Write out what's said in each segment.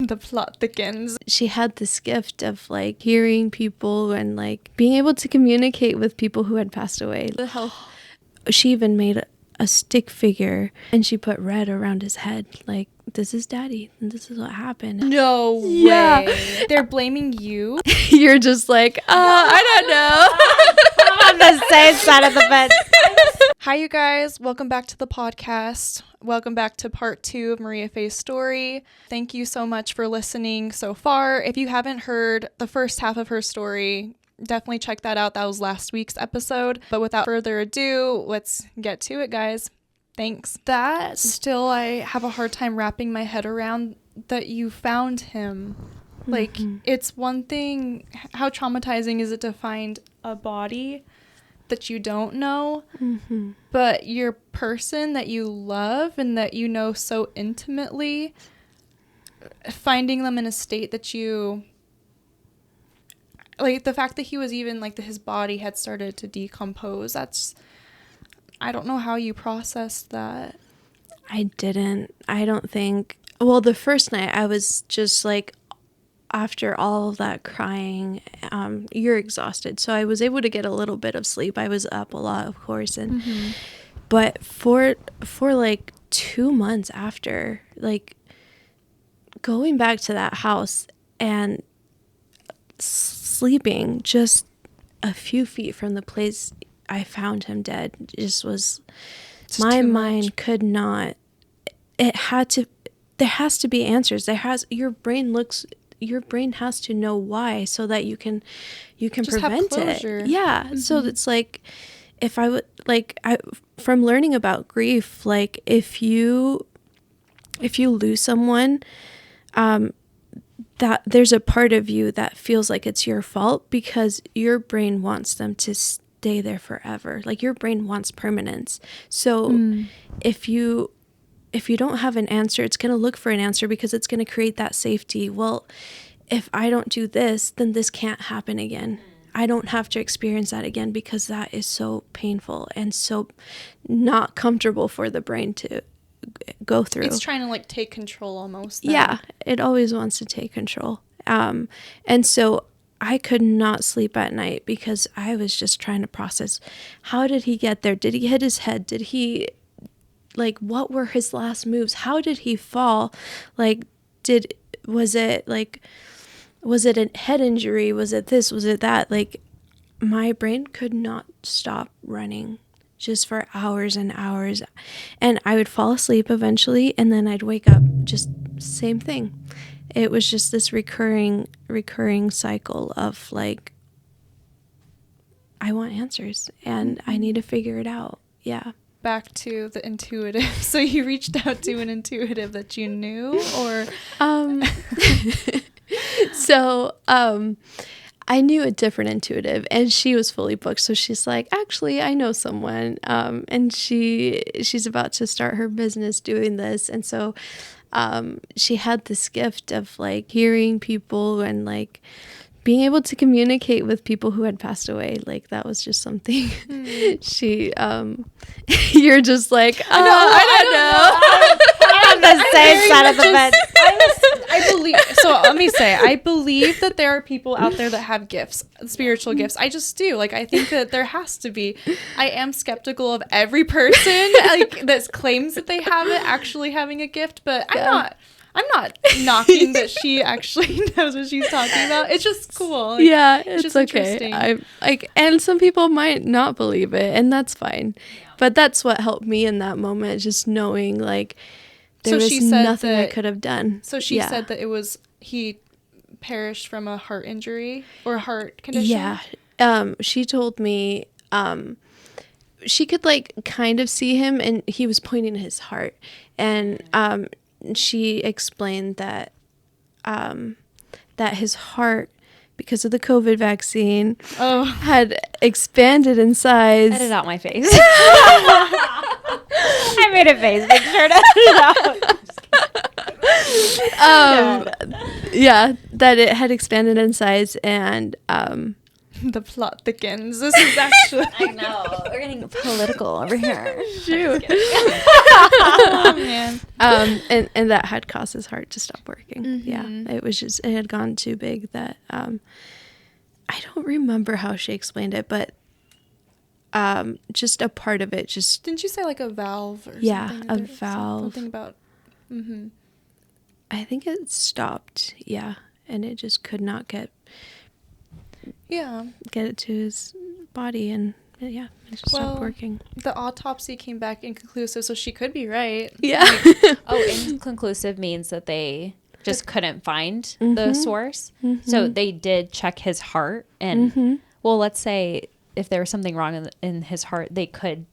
the plot thickens. She had this gift of like hearing people and like being able to communicate with people who had passed away. The health. She even made a stick figure and she put red around his head, like, this is daddy and this is what happened. No way. They're blaming you. You're just like, I don't know. I'm on the same side of the fence. Hi, you guys. Welcome back to the podcast. Welcome back to part 2 of Mariafe's story. Thank you so much for listening so far. If you haven't heard the first half of her story, definitely check that out. That was last week's episode. But without further ado, let's get to it, guys. Thanks. That still, I have a hard time wrapping my head around that you found him. Like, it's one thing, how traumatizing is it to find a body that you don't know, but your person that you love and that you know so intimately, finding them in a state that you, like, the fact that he was even, like, his body had started to decompose, that's, I don't know how you processed that. I don't think, well, the first night I was just like, after all of that crying, you're exhausted. So I was able to get a little bit of sleep. I was up a lot, of course. And but for like 2 months after, like, going back to that house and sleeping just a few feet from the place I found him dead, just was, just my mind could not, there has to be answers. Your brain has to know why, so that you can just prevent it. Yeah. So it's like, if I would, like, from learning about grief, like, if you lose someone, that there's a part of you that feels like it's your fault because your brain wants them to stay there forever. Like, your brain wants permanence. So if you don't have an answer, it's going to look for an answer because it's going to create that safety. Well, if I don't do this, then this can't happen again. I don't have to experience that again because that is so painful and so not comfortable for the brain to go through. It's trying to, like, take control almost. Then. Yeah, it always wants to take control. And so I could not sleep at night because I was just trying to process, how did he get there? Did he hit his head? Did he... like, what were his last moves? How did he fall? Like, was it a head injury? Was it this? Was it that? Like, my brain could not stop running just for hours and hours. And I would fall asleep eventually, and then I'd wake up, just same thing. It was just this recurring cycle of, like, I want answers, and I need to figure it out. Yeah. Back to the intuitive. So you reached out to an intuitive that you knew, or? So, I knew a different intuitive, and she was fully booked. So she's like, actually, I know someone, and she's about to start her business doing this. And so, she had this gift of, like, hearing people and, like, being able to communicate with people who had passed away. Like, that was just something she, you're just like, I don't know. I'm on the same side of the fence. I believe, so let me say, I believe that there are people out there that have gifts, spiritual gifts. I just do. Like, I think that there has to be. I am skeptical of every person, like, that claims that they have it actually having a gift, but I'm not knocking that she actually knows what she's talking about. It's just cool. Like, yeah, it's just okay. I like, and some people might not believe it, and that's fine. But that's what helped me in that moment, just knowing, like, there was nothing I could have done. So she said that he perished from a heart injury or a heart condition? Yeah. She told me she could, like, kind of see him, and he was pointing to his heart. And she explained that that his heart, because of the COVID vaccine, had expanded in size. Edit out my face. I made a face. Make sure to edit out. Yeah, that it had expanded in size, and The plot thickens. This is actually. I know. We're getting political over here. Shoot. Oh, man. And that had caused his heart to stop working. Mm-hmm. Yeah, it had gone too big that I don't remember how she explained it, but just a part of it just Didn't you say like a valve or Yeah, something? a There- valve. Something about. Mm-hmm. I think it stopped. Yeah, and it just could not get Yeah. it to his body, and yeah, it just Well, stopped working. The autopsy came back inconclusive, so she could be right. Yeah. Inconclusive means that they just couldn't find the Mhm. source. Mhm. So they did check his heart, and Mhm. well, let's say if there was something wrong in his heart, they could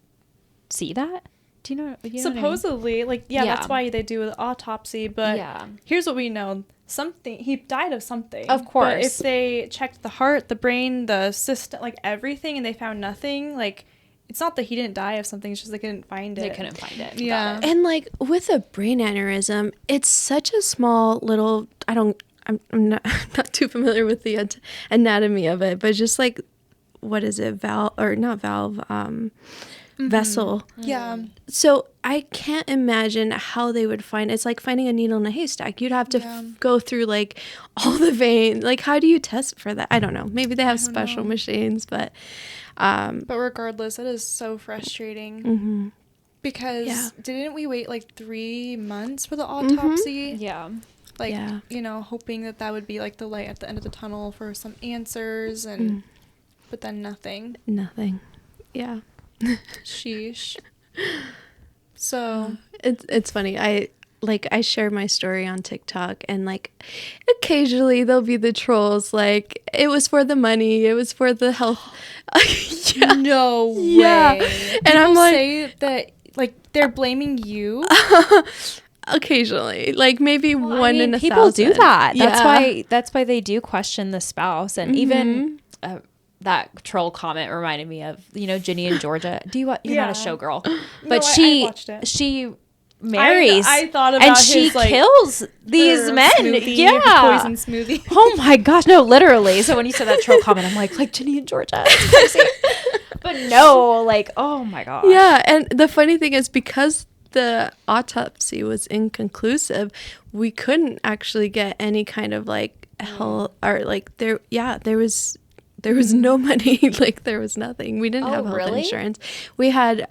see that. Do you know? What I mean? Supposedly, that's Yeah. why they do the autopsy. But Yeah. here's what we know: he died of something. Of course. But if they checked the heart, the brain, the system, like everything, and they found nothing, like it's not that he didn't die of something; it's just they couldn't find it. They couldn't find it. Yeah. Got it. And like with a brain aneurysm, it's such a small little. I'm not not too familiar with the anatomy of it, but just like what is it, valve or not valve, vessel. Yeah. So I can't imagine how they would find. It's like finding a needle in a haystack. You'd have to Yeah. go through like all the veins. Like how do you test for that? I don't know. Maybe they have don't special know. machines, but But regardless, it is so frustrating mhm. because Yeah. didn't we wait like 3 months for the autopsy? Yeah. Like, Yeah. hoping that would be like the light at the end of the tunnel for some answers, and but then nothing. Nothing. Yeah. Sheesh. So It's funny. I share my story on TikTok, and like occasionally there'll be the trolls like it was for the money, it was for the health. Yeah. no way. Yeah. And I'm like say that like they're blaming you. occasionally, like maybe one in a people thousand. do that. Yeah. That's why they do question the spouse, and even that troll comment reminded me of Ginny and Georgia. You're not Yeah. a showgirl, No, but I watched it. she marries. I thought about and she his, like, kills these her men. smoothie, Yeah, poison smoothie. Oh my gosh, no, literally. So when you said that troll comment, I'm like Ginny and Georgia. It's crazy. But no, like, oh my gosh. Yeah, and the funny thing is because the autopsy was inconclusive, we couldn't actually get any kind of like health or like there was no money, like there was nothing. We didn't Oh, have health really? insurance. We had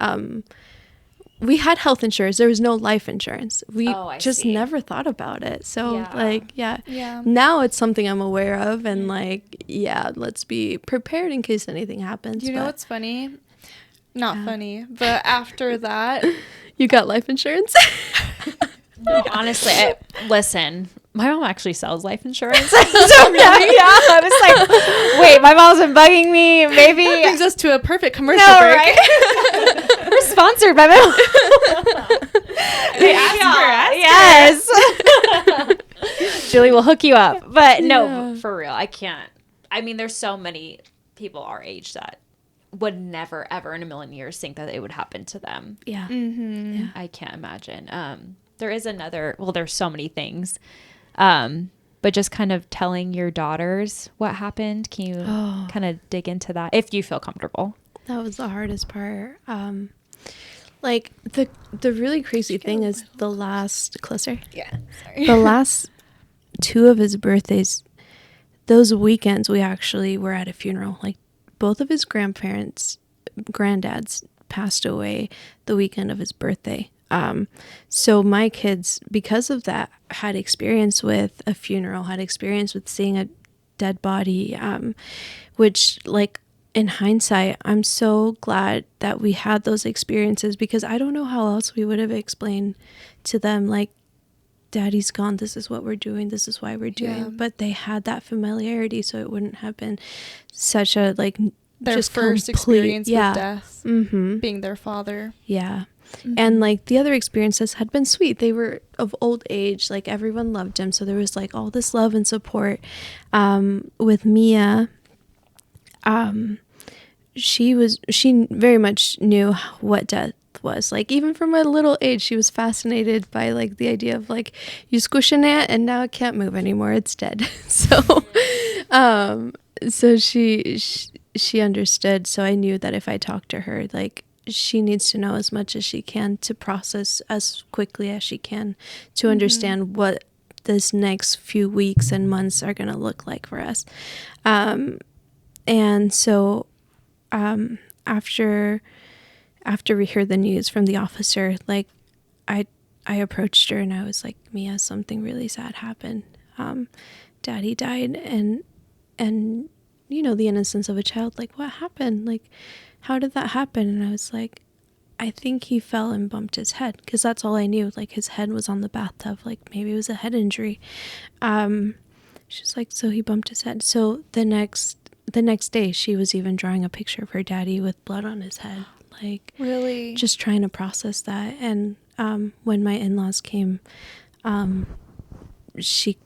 health insurance. There was no life insurance. We Oh, I just see. never thought about it. So Yeah. Yeah. now it's something I'm aware of, and let's be prepared in case anything happens. You know but what's funny? Not funny, but after that, you got life insurance? No, honestly, listen, my mom actually sells life insurance. So I was like, wait, my mom's been bugging me. Maybe that brings us to a perfect commercial no, break. right? We're sponsored by my mom. They asked Yes. Julie will hook you up. But no, Yeah. for real, I can't. I mean, there's so many people our age that would never, ever in a million years think that it would happen to them. Yeah. Mm-hmm. I can't imagine. There is there's so many things. But just kind of telling your daughters what happened. Can you kind of dig into that if you feel comfortable? That was the hardest part. Like the really crazy thing is the last closer. Yeah. Sorry. The last 2 of his birthdays, those weekends we actually were at a funeral. Like both of his granddads passed away the weekend of his birthday. So my kids, because of that, had experience with a funeral, had experience with seeing a dead body, which like in hindsight, I'm so glad that we had those experiences, because I don't know how else we would have explained to them, like, Daddy's gone, this is what we're doing, this is why we're doing. Yeah. But they had that familiarity, so it wouldn't have been such a like Their just first complete- experience yeah. with death, Mm-hmm. being their father. Yeah. And like the other experiences had been sweet. They were of old age, like everyone loved him, so there was like all this love and support. With Mia, she very much knew what death was. Like even from a little age, she was fascinated by like the idea of like you squishing it and now it can't move anymore, it's dead. So So she understood. So I knew that if I talked to her, like, she needs to know as much as she can to process as quickly as she can to understand what this next few weeks and months are going to look like for us. And so after we heard the news from the officer, like, I approached her and I was like, Mia, something really sad happened. Daddy died, and you know, the innocence of a child, like, what happened? Like, how did that happen? And I was like, I think he fell and bumped his head, because that's all I knew. Like, his head was on the bathtub, like maybe it was a head injury. She's like, so he bumped his head. So the next day, she was even drawing a picture of her daddy with blood on his head, like, Really? just trying to process that. And when my in-laws came, she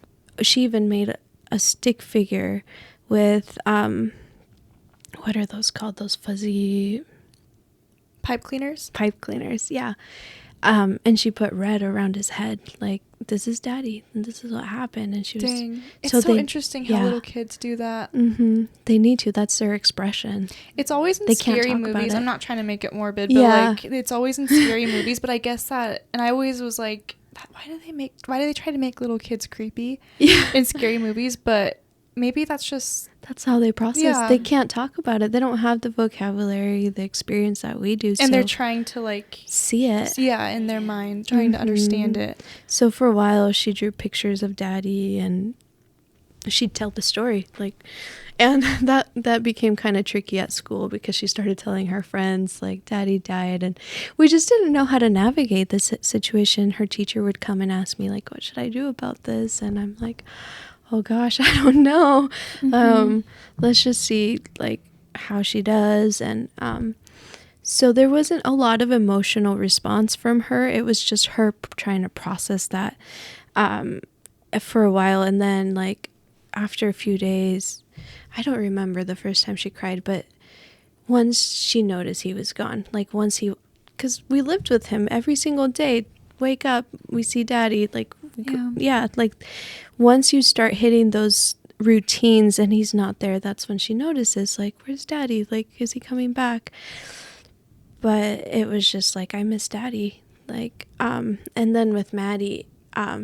even made a stick figure with what are those called? Those fuzzy Pipe cleaners? pipe cleaners, yeah. And she put red around his head, like, this is daddy and this is what happened. And she was Dang. It's so interesting how little kids do that. They need to. That's their expression. It's always in They can't scary talk about movies. it. I'm not trying to make it morbid, but like, it's always in scary movies. But I guess that, and I always was like, why do they try to make little kids creepy in scary movies? But maybe that's how they process. Yeah. They can't talk about it. They don't have the vocabulary, the experience that we do. And they're trying to, like, see it. Yeah, in their mind, trying to understand it. So for a while, she drew pictures of daddy and she'd tell the story, like, and that became kind of tricky at school, because she started telling her friends, like, daddy died, and we just didn't know how to navigate this situation. Her teacher would come and ask me, like, what should I do about this? And I'm like, oh gosh, I don't know. Let's just see, like, how she does. And so there wasn't a lot of emotional response from her. It was just her trying to process that for a while. And then, like, after a few days, I don't remember the first time she cried, but once she noticed he was gone, like, because we lived with him every single day, wake up, we see daddy, like, like, once you start hitting those routines and he's not there, that's when she notices, like, where's daddy? Like, is he coming back? But it was just like, I miss daddy. Like, and then with Maddie,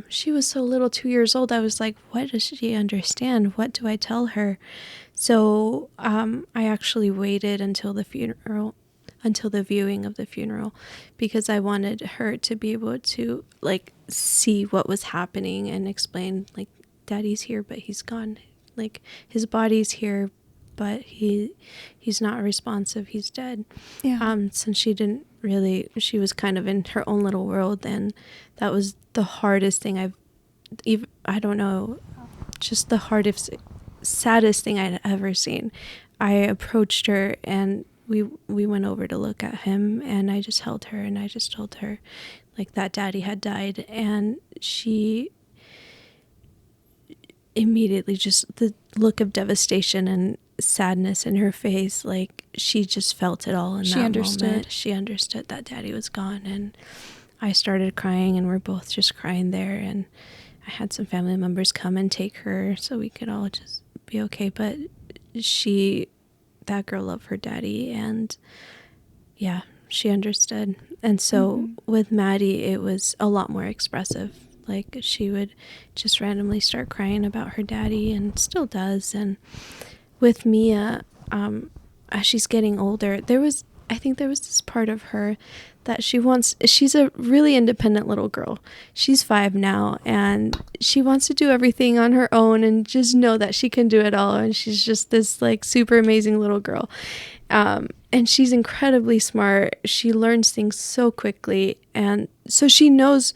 she was so little, 2 years old. I was like, what does she understand? What do I tell her? So I actually waited until the viewing of the funeral, because I wanted her to be able to, like, see what was happening and explain, like, daddy's here, but he's gone. Like, his body's here, but he's not responsive. He's dead. Yeah. Since she was kind of in her own little world, and that was the hardest thing I don't know, just the hardest, saddest thing I'd ever seen. I approached her and we went over to look at him, and I just held her and I just told her, like, that daddy had died. And she immediately, just the look of devastation and sadness in her face, like, she just felt it all in that moment. She understood that daddy was gone, and I started crying, and we're both just crying there. And I had some family members come and take her so we could all just be okay. But that girl loved her daddy, and yeah, she understood. And so with Maddie, it was a lot more expressive. Like, she would just randomly start crying about her daddy, and still does. And with Mia, as she's getting older, I think there was this part of her that she's a really independent little girl. She's 5 now, and she wants to do everything on her own and just know that she can do it all. And she's just this, like, super amazing little girl. And she's incredibly smart. She learns things so quickly. And so she knows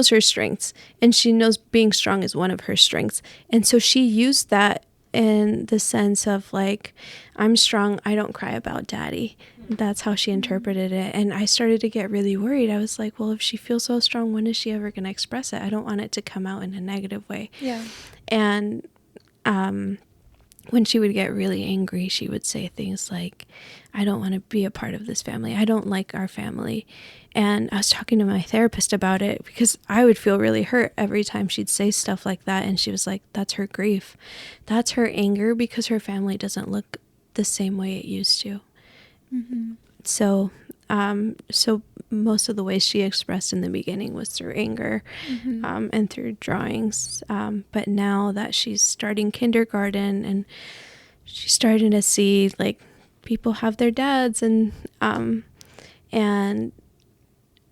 her strengths, and she knows being strong is one of her strengths. And so she used that in the sense of, like, I'm strong, I don't cry about daddy. That's how she interpreted it. And I started to get really worried. I was like, well, if she feels so strong, when is she ever going to express it? I don't want it to come out in a negative way. Yeah. And when she would get really angry, she would say things like, I don't want to be a part of this family. I don't like our family. And I was talking to my therapist about it because I would feel really hurt every time she'd say stuff like that. And she was like, that's her grief. That's her anger because her family doesn't look the same way it used to. Mm-hmm. So most of the ways she expressed in the beginning was through anger, and through drawings. But now that she's starting kindergarten and she's starting to see like people have their dads, and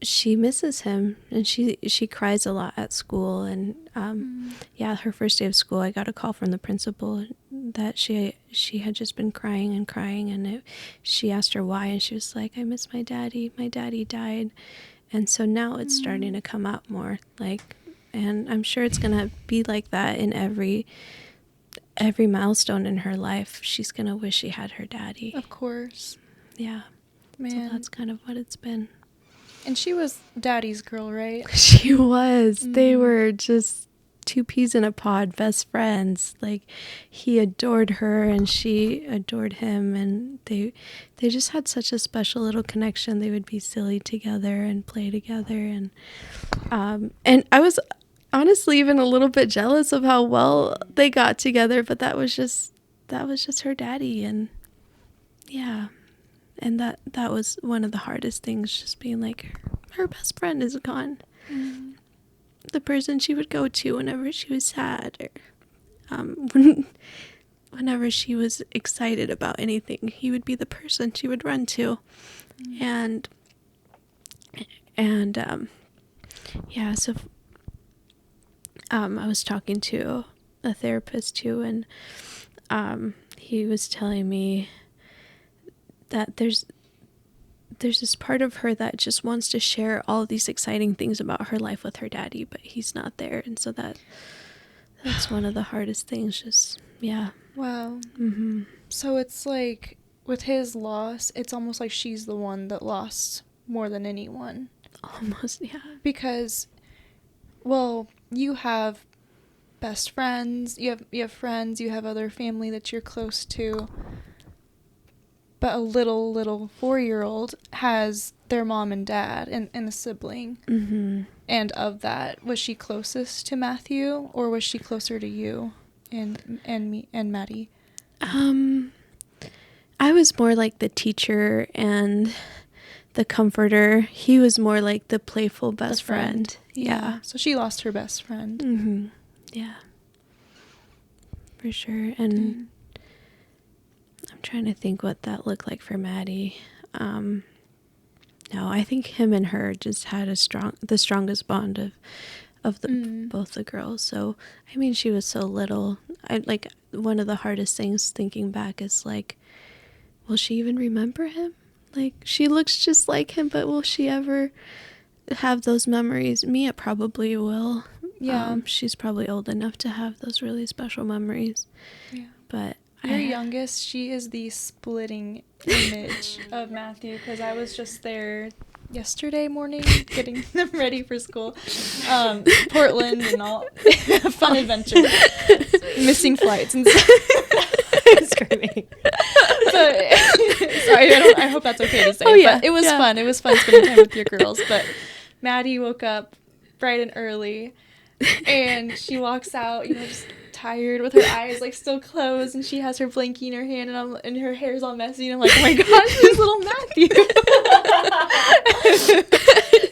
she misses him, and she cries a lot at school. And her first day of school, I got a call from the principal that she had just been crying and crying, and she asked her why, and she was like, I miss my daddy died. And so now it's starting to come out more, like, and I'm sure it's gonna be like that in every milestone in her life. She's gonna wish she had her daddy. Of course. Yeah. Man. So that's kind of what it's been. And she was daddy's girl, right? She was. They were just 2 peas in a pod, best friends. Like, he adored her and she adored him, and they just had such a special little connection. They would be silly together and play together, and I was honestly even a little bit jealous of how well they got together, but that was just her daddy. And yeah. And that was one of the hardest things, just being like, her best friend is gone. The person she would go to whenever she was sad, or whenever she was excited about anything, he would be the person she would run to. And so I was talking to a therapist too, and he was telling me that there's this part of her that just wants to share all these exciting things about her life with her daddy, but he's not there. And so that's one of the hardest things. Just, yeah. Wow. Mm-hmm. So it's like, with his loss, it's almost like she's the one that lost more than anyone. Almost, yeah. Because, well, you have best friends, you have friends, you have other family that you're close to. But a little 4-year-old has their mom and dad and a sibling. Mm-hmm. And of that, was she closest to Matthew, or was she closer to you and me and Maddie? I was more like the teacher and the comforter. He was more like the playful best friend. Yeah. So she lost her best friend. Mm-hmm. Yeah. For sure. And I'm trying to think what that looked like for Maddie. No, I think him and her just had the strongest bond of both the girls. So, I mean, she was so little. One of the hardest things thinking back is like, will she even remember him? Like, she looks just like him, but will she ever have those memories? Mia probably will. Yeah. She's probably old enough to have those really special memories. Yeah. But your youngest, she is the splitting image of Matthew, because I was just there yesterday morning getting them ready for school. Portland and all. Fun adventure. Missing flights and stuff. Screaming. Sorry, I hope that's okay to say. But it was fun. It was fun spending time with your girls. But Maddie woke up bright and early, and she walks out, just tired with her eyes like still closed, and she has her blankie in her hand, and her hair's all messy, and I'm like, oh my gosh, there's little Matthew.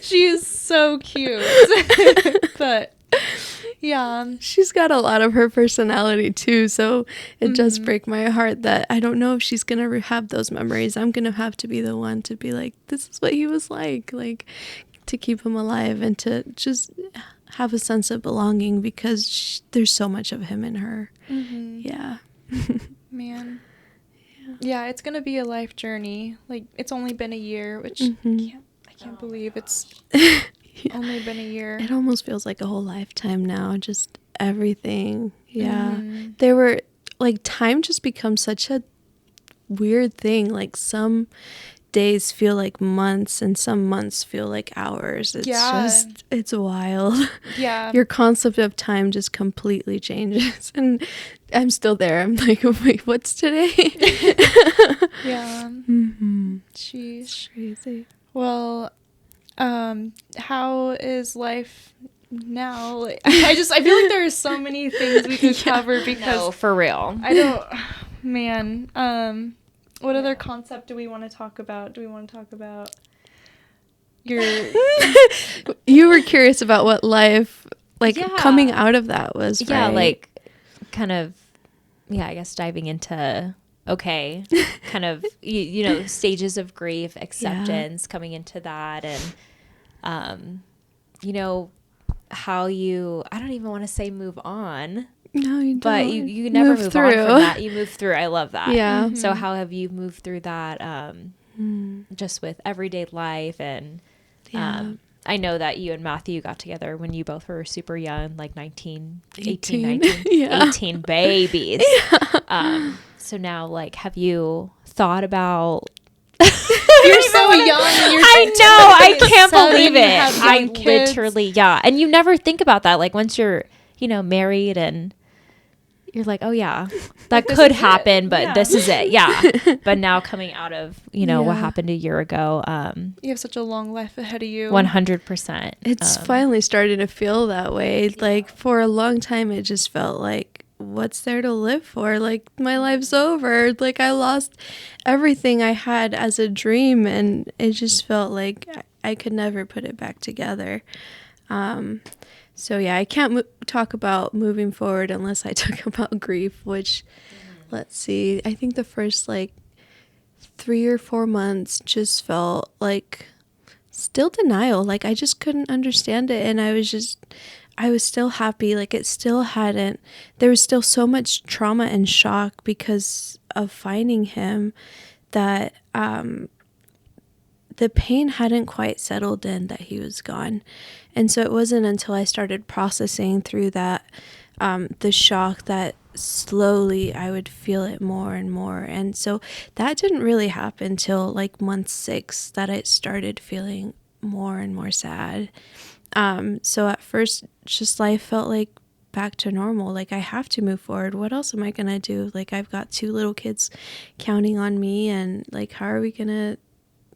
She is so cute. But yeah, she's got a lot of her personality too, so it does break my heart that I don't know if she's gonna have those memories. I'm gonna have to be the one to be like, this is what he was like to keep him alive and to just have a sense of belonging, because there's so much of him in her. Yeah. Man. Yeah, it's gonna be a life journey. Like, it's only been a year, which I can't believe it's only been a year. It almost feels like a whole lifetime now, just everything. Yeah. There were, like, time just becomes such a weird thing. Like, some days feel like months and some months feel like hours. It's wild. Yeah. Your concept of time just completely changes. And I'm still there. I'm like, wait, what's today? Yeah. Mm-hmm. Sheesh. Crazy. Well, how is life now? Like, I feel like there are so many things we could cover because No, for real. I don't, man. What other concept do we want to talk about? Do we want to talk about your? You were curious about what life, like, Yeah. coming out of that was, Yeah, right? like kind of, yeah, I guess diving into, okay, kind of, you know, stages of grief, acceptance, coming into that, and, you know, how you, I don't even want to say move on. No, you don't. But you never move on from that. You move through. I love that. Yeah. So how have you moved through that just with everyday life? And I know that you and Matthew got together when you both were super young, like 18, 19, yeah. 18 babies. Yeah. So now, like, have you thought about... You're so young. I know. I can't believe it. I kids. literally, yeah. And you never think about that. Like, once you're, you know, married and... You're like, oh yeah, that could happen, but this is it. Yeah. But now coming out of, you know, what happened a year ago. You have such a long life ahead of you. 100%. It's finally starting to feel that way. Like, for a long time, it just felt like, what's there to live for? Like, my life's over. Like, I lost everything I had as a dream, and it just felt like I could never put it back together. So yeah, I can't talk about moving forward unless I talk about grief, which, let's see, I think the first like 3 or 4 months just felt like still denial. Like, I just couldn't understand it. And I was still happy. Like, there was still so much trauma and shock because of finding him that, the pain hadn't quite settled in that he was gone. And so it wasn't until I started processing through that, the shock, that slowly I would feel it more and more. And so that didn't really happen till like month 6 that I started feeling more and more sad. So at first, just life felt like back to normal. Like, I have to move forward. What else am I going to do? Like, I've got 2 little kids counting on me, and like, how are we going to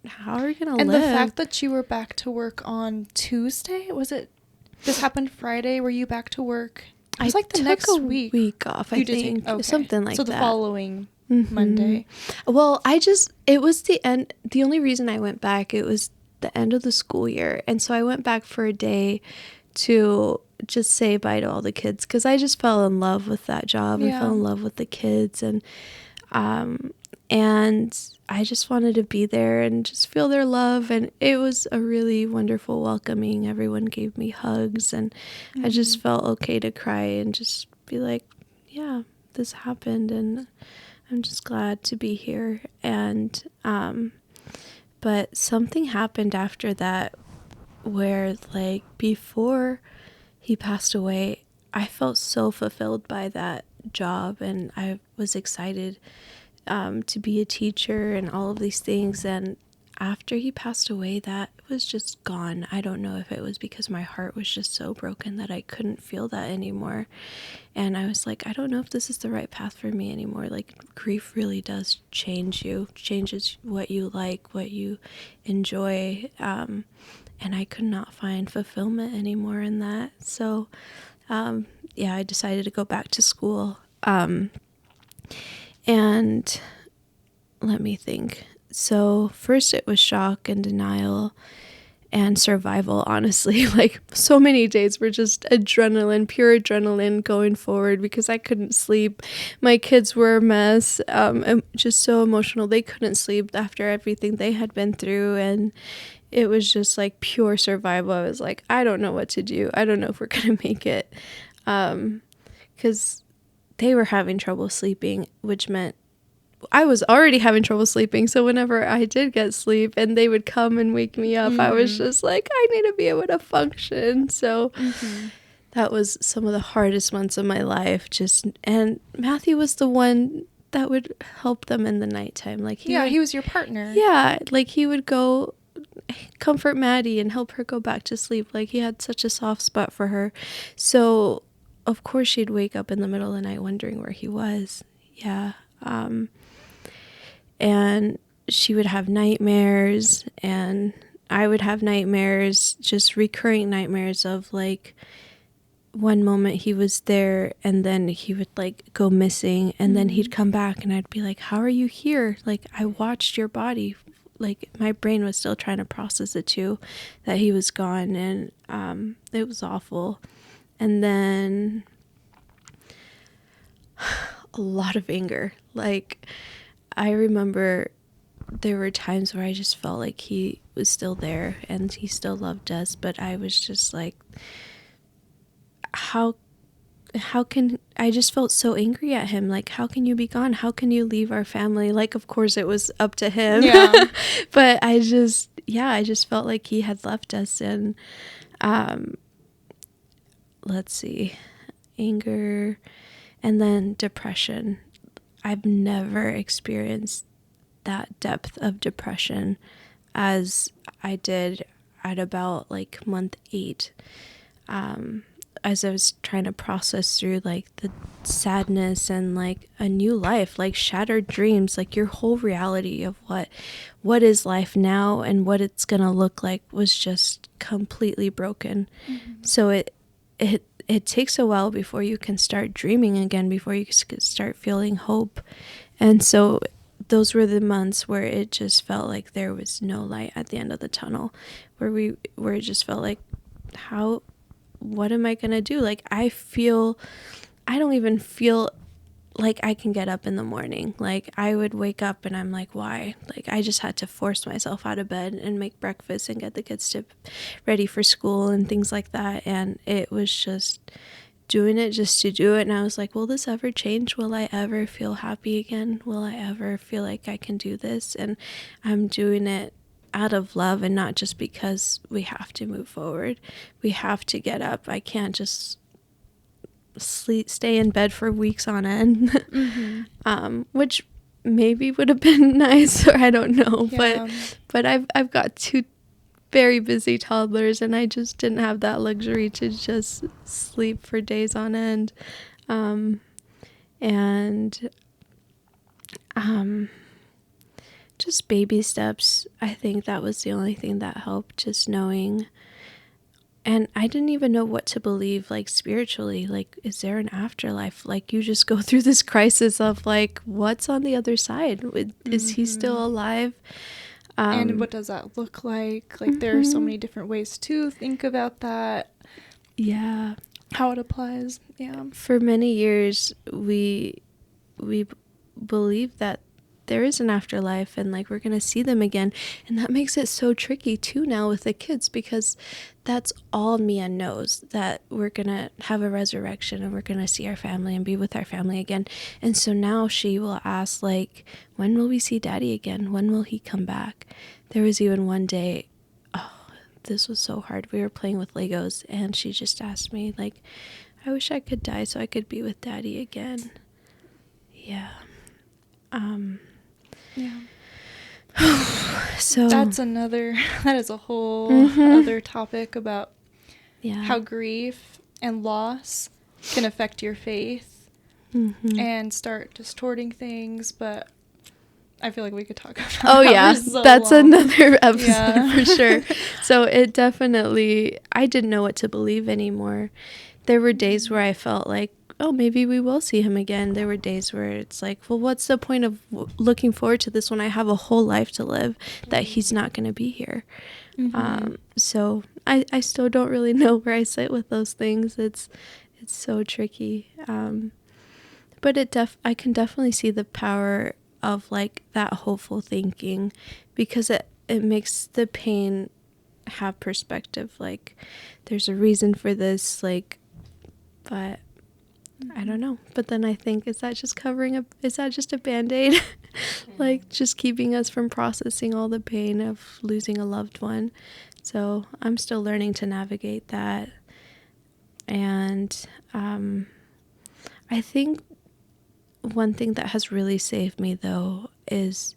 live? And the fact that you were back to work on Tuesday, this happened Friday, were you back to work? It was like the next week off, I think. Okay. Something like that. So the following Monday. Well, it was the end. The only reason I went back, it was the end of the school year. And so I went back for a day to just say bye to all the kids, because I just fell in love with that job. I fell in love with the kids, and I just wanted to be there and just feel their love. And it was a really wonderful welcoming. Everyone gave me hugs, and I just felt okay to cry and just be like, yeah, this happened, and I'm just glad to be here. And but something happened after that where, like, before he passed away, I felt so fulfilled by that job, and I was excited to be a teacher and all of these things. And after he passed away, that was just gone. I don't know if it was because my heart was just so broken that I couldn't feel that anymore. And I was like, I don't know if this is the right path for me anymore. Like, grief really does change you, changes what you like, what you enjoy. And I could not find fulfillment anymore in that. So, I decided to go back to school. And let me think. So first it was shock and denial and survival, honestly. Like, so many days were just adrenaline, pure adrenaline going forward, because I couldn't sleep. My kids were a mess, just so emotional. They couldn't sleep after everything they had been through, and it was just like pure survival. I was like, I don't know what to do. I don't know if we're going to make it, because they were having trouble sleeping, which meant I was already having trouble sleeping. So whenever I did get sleep and they would come and wake me up, I was just like, I need to be able to function. So that was some of the hardest months of my life. And Matthew was the one that would help them in the nighttime. Like he was your partner. Yeah, like he would go comfort Maddie and help her go back to sleep. Like he had such a soft spot for her. So of course she'd wake up in the middle of the night wondering where he was. Yeah. And she would have nightmares, and I would have nightmares, just recurring nightmares of like one moment he was there and then he would like go missing, and then he'd come back and I'd be like, how are you here? Like, I watched your body. Like, my brain was still trying to process it too, that he was gone. And it was awful. And then a lot of anger. Like, I remember there were times where I just felt like he was still there and he still loved us, but I was just like, how can I just felt so angry at him. Like, how can you be gone? How can you leave our family? Like, of course it was up to him. Yeah. But I just felt like he had left us. And let's see, anger, and then depression. I've never experienced that depth of depression as I did at about like month 8. As I was trying to process through like the sadness and like a new life, like shattered dreams, like your whole reality of what is life now and what it's gonna look like was just completely broken. So it takes a while before you can start dreaming again, before you can start feeling hope. And so those were the months where it just felt like there was no light at the end of the tunnel, where it just felt like, what am I going to do? Like, I don't even feel like I can get up in the morning. Like, I would wake up and I'm like, why? Like, I just had to force myself out of bed and make breakfast and get the kids ready for school and things like that. And it was just doing it just to do it. And I was like, will this ever change? Will I ever feel happy again? Will I ever feel like I can do this? And I'm doing it out of love and not just because we have to move forward. We have to get up. I can't just stay in bed for weeks on end. Which maybe would have been nice, or I don't know. Yeah. But I've got 2 very busy toddlers, and I just didn't have that luxury to just sleep for days on end. Just baby steps. I think that was the only thing that helped, just knowing. And I didn't even know what to believe, like, spiritually. Like, is there an afterlife? Like, you just go through this crisis of, like, what's on the other side? Is he still alive? And what does that look like? Like, there are so many different ways to think about that. Yeah. How it applies. Yeah. For many years, we believe that there is an afterlife and like we're going to see them again. And that makes it so tricky too now with the kids, because that's all Mia knows, that we're going to have a resurrection and we're going to see our family and be with our family again. And so now she will ask, like, when will we see Daddy again? When will he come back? There was even one day, this was so hard. We were playing with Legos and she just asked me, like, I wish I could die so I could be with Daddy again. Yeah. Yeah. So that is a whole other topic about how grief and loss can affect your faith and start distorting things, but I feel like we could talk about that's long. Another episode for sure. So it definitely, I didn't know what to believe anymore. There were days where I felt like, oh, maybe we will see him again. There were days where it's like, well, what's the point of looking forward to this when I have a whole life to live that he's not going to be here? So I still don't really know where I sit with those things. It's so tricky. But I can definitely see the power of like that hopeful thinking, because it makes the pain have perspective. Like, there's a reason for this, like, but I don't know. But then I think, is that just a Band-Aid? Like, just keeping us from processing all the pain of losing a loved one. So I'm still learning to navigate that. And I think one thing that has really saved me, though, is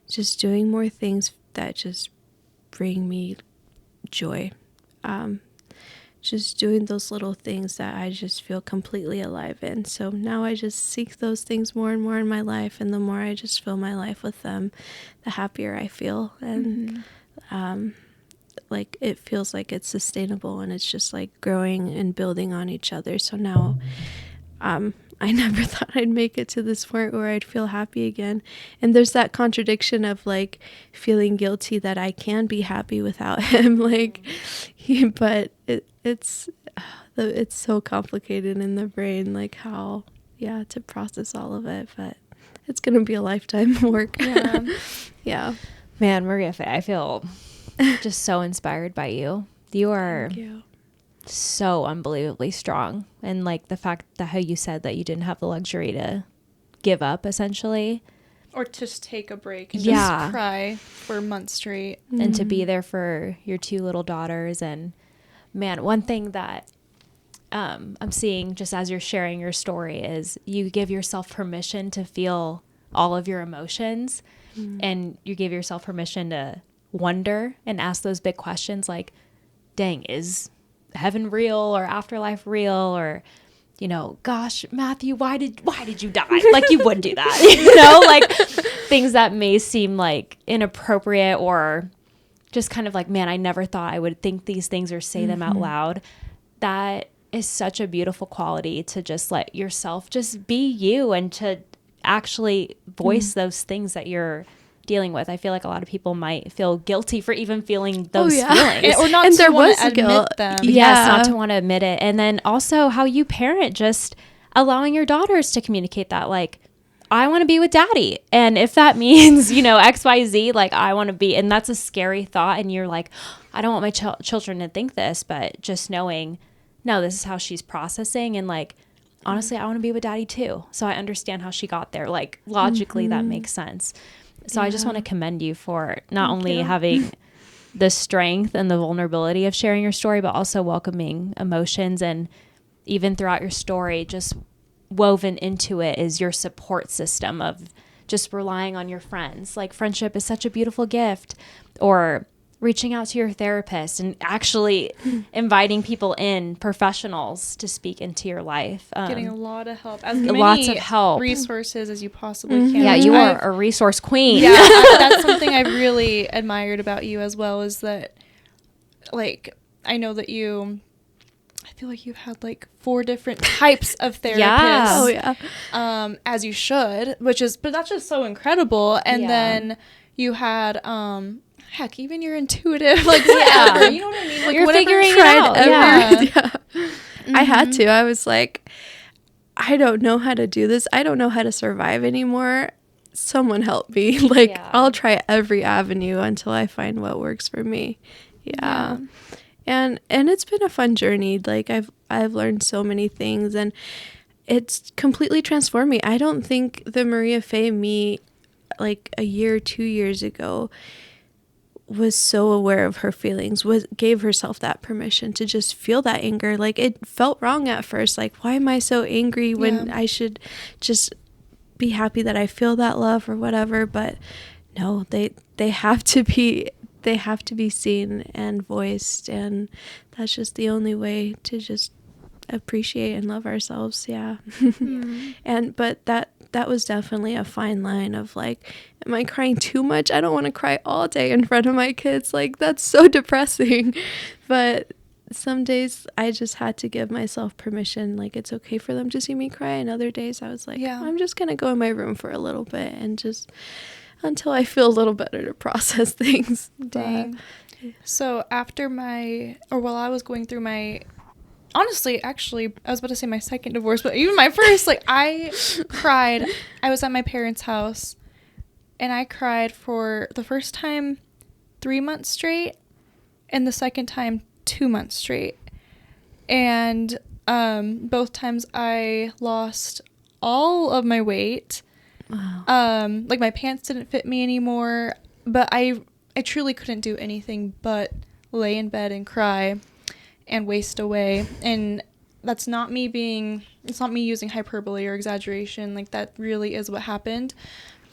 just doing more things that just bring me joy. Just doing those little things that I just feel completely alive in. So now I just seek those things more and more in my life, and the more I just fill my life with them, the happier I feel. And like it feels like it's sustainable, and it's just like growing and building on each other. So now I never thought I'd make it to this point where I'd feel happy again. And there's that contradiction of like feeling guilty that I can be happy without him. Like, but it's so complicated in the brain, like how, to process all of it. But it's going to be a lifetime work. Yeah. Yeah. Man, Mariafe, I feel just so inspired by you. You are Thank you. so unbelievably strong. And like the fact that how you said that you didn't have the luxury to give up, essentially. Or just take a break and Yeah. just cry for months straight. And to be there for your 2 little daughters. And man, one thing that I'm seeing just as you're sharing your story is you give yourself permission to feel all of your emotions, and you give yourself permission to wonder and ask those big questions like, dang, is heaven real or afterlife real? Or, you know, gosh, Matthew, why did you die? Like, you wouldn't do that, you know, like things that may seem like inappropriate or just kind of like, man, I never thought I would think these things or say them out loud. That is such a beautiful quality, to just let yourself just be you and to actually voice those things that you're dealing with. I feel like a lot of people might feel guilty for even feeling those feelings. Or not And to there want was to admit guilt. them. Yes, not to want to admit it. And then also how you parent, just allowing your daughters to communicate that, like, I want to be with daddy. And if that means, you know, XYZ, like I want to be, and that's a scary thought. And you're like, I don't want my children to think this, but just knowing, no, this is how she's processing. And like, honestly, I want to be with daddy too. So I understand how she got there. Like logically that makes sense. So I just want to commend you for not only having the strength and the vulnerability of sharing your story, but also welcoming emotions. And even throughout your story, just woven into it is your support system of just relying on your friends. Like friendship is such a beautiful gift, or reaching out to your therapist and actually inviting people in, professionals, to speak into your life. Getting a lot of help. As many lots of help. resources as you possibly can. Yeah, you are a resource queen. Yeah, that's something I really admired about you as well, is that, like, I know that I feel like you've had like 4 different types of therapists. Yeah. Oh, yeah. As you should, but that's just so incredible. And then you had, heck, even your intuitive, like, whatever, you know what I mean? Like, You're whatever figuring it tried out. every- I had to. I was like, I don't know how to do this. I don't know how to survive anymore. Someone help me. Like, I'll try every avenue until I find what works for me. Yeah. And it's been a fun journey. Like I've learned so many things, and it's completely transformed me. I don't think the Mariafe me like a year, 2 years ago was so aware of her feelings, gave herself that permission to just feel that anger. Like it felt wrong at first. Like, why am I so angry when I should just be happy that I feel that love or whatever? But no, they have to be seen and voiced, and that's just the only way to just appreciate and love ourselves. But that was definitely a fine line of like, am I crying too much? I don't want to cry all day in front of my kids. Like, that's so depressing. But some days I just had to give myself permission. Like, it's okay for them to see me cry. And other days I was like, I'm just going to go in my room for a little bit and just until I feel a little better to process things. Dang. So while I was going through my, honestly, actually, I was about to say my second divorce, but even my first, like, I cried. I was at my parents' house, and I cried for the first time 3 months straight, and the second time 2 months straight. And both times I lost all of my weight. Wow. Like, my pants didn't fit me anymore, but I truly couldn't do anything but lay in bed and cry and waste away. And it's not me using hyperbole or exaggeration. Like, that really is what happened.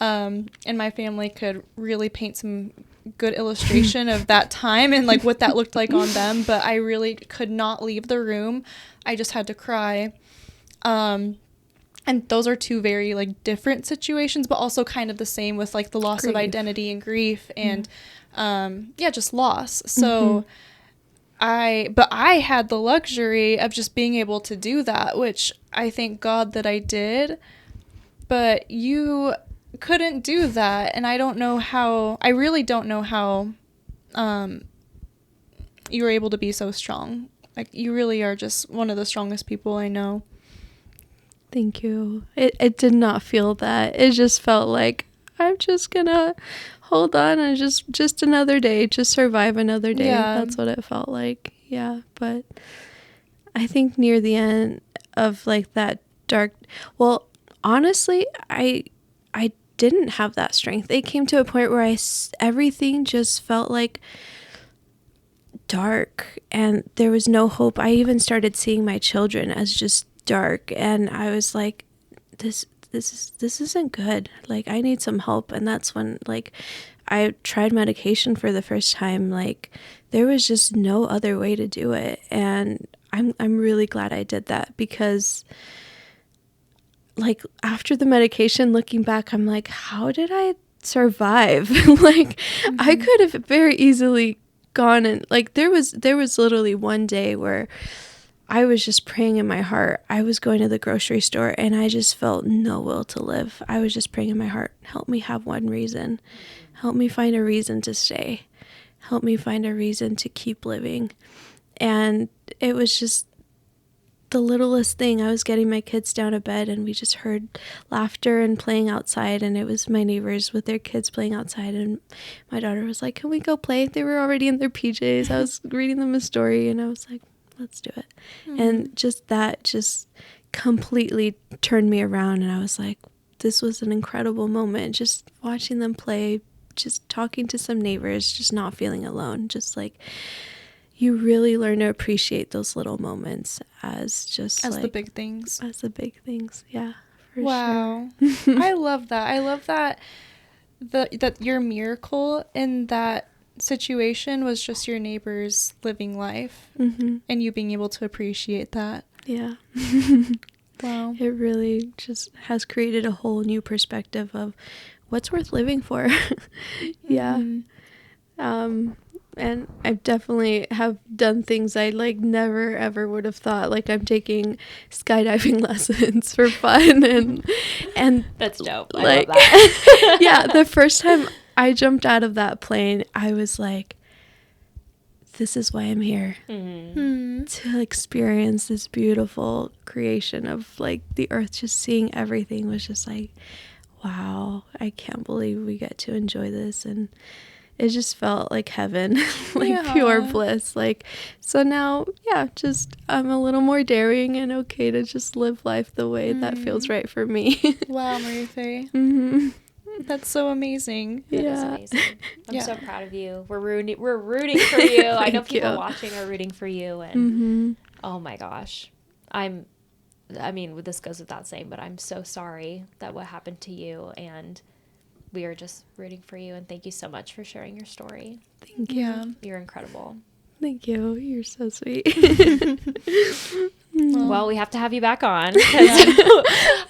And my family could really paint some good illustration of that time and like what that looked like on them, but I really could not leave the room. I just had to cry. And those are two very like different situations, but also kind of the same with like the loss of identity and grief and just loss. So I had the luxury of just being able to do that, which I thank God that I did. But you couldn't do that, and I really don't know how you were able to be so strong. Like, you really are just one of the strongest people I know. Thank you. It did not feel that. It just felt like I'm just gonna hold on and just another day, just survive another day. Yeah. That's what it felt like. Yeah. But I think near the end of like that honestly, I didn't have that strength. It came to a point where everything just felt like dark and there was no hope. I even started seeing my children as just dark, and I was like, this isn't good. Like, I need some help. And that's when like I tried medication for the first time. Like, there was just no other way to do it, and I'm really glad I did that, because like after the medication, looking back, I'm like, how did I survive? Like, I could have very easily gone, and like there was literally one day where I was just praying in my heart. I was going to the grocery store and I just felt no will to live. I was just praying in my heart, help me have one reason. Help me find a reason to stay. Help me find a reason to keep living. And it was just the littlest thing. I was getting my kids down to bed and we just heard laughter and playing outside, and it was my neighbors with their kids playing outside, and my daughter was like, can we go play? They were already in their PJs. I was reading them a story and I was like, let's do it. And that completely turned me around, and I was like, this was an incredible moment. Just watching them play, just talking to some neighbors, just not feeling alone. Just like, you really learn to appreciate those little moments as the big things. As the big things, yeah. Wow. Sure. I love that. I love that that your miracle in that situation was just your neighbors living life and you being able to appreciate that. Yeah. Wow. It really just has created a whole new perspective of what's worth living for. Yeah. And I definitely have done things I like never ever would have thought. Like, I'm taking skydiving lessons for fun, and that's dope. Like, I love that. Yeah, the first time I jumped out of that plane, I was like, this is why I'm here. To experience this beautiful creation of like the earth. Just seeing everything was just like, wow, I can't believe we get to enjoy this. And it just felt like heaven, like pure bliss. Like, so now, yeah, just I'm a little more daring and okay to just live life the way that feels right for me. Wow, Mariafe. That's so amazing. That is amazing. I'm so proud of you. We're rooting for you. I know people watching are rooting for you, and oh my gosh, I mean, this goes without saying, but I'm so sorry that what happened to you, and we are just rooting for you, and thank you so much for sharing your story. Thank you. Yeah. You're incredible. Thank you. You're so sweet. Well, we have to have you back on because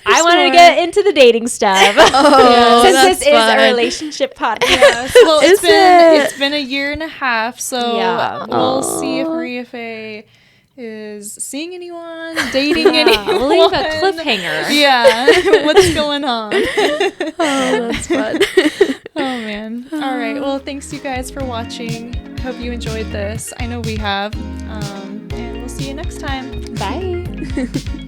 I wanted to get into the dating stuff. Since this is a relationship podcast. Yes. Well, it's been a year and a half, so we'll see if Mariafe is seeing anyone, dating anyone. We'll leave a cliffhanger. Yeah. What's going on? Oh, that's fun. Oh, man. All right. Well, thanks you guys for watching. Hope you enjoyed this. I know we have. And we'll see you next time. Bye.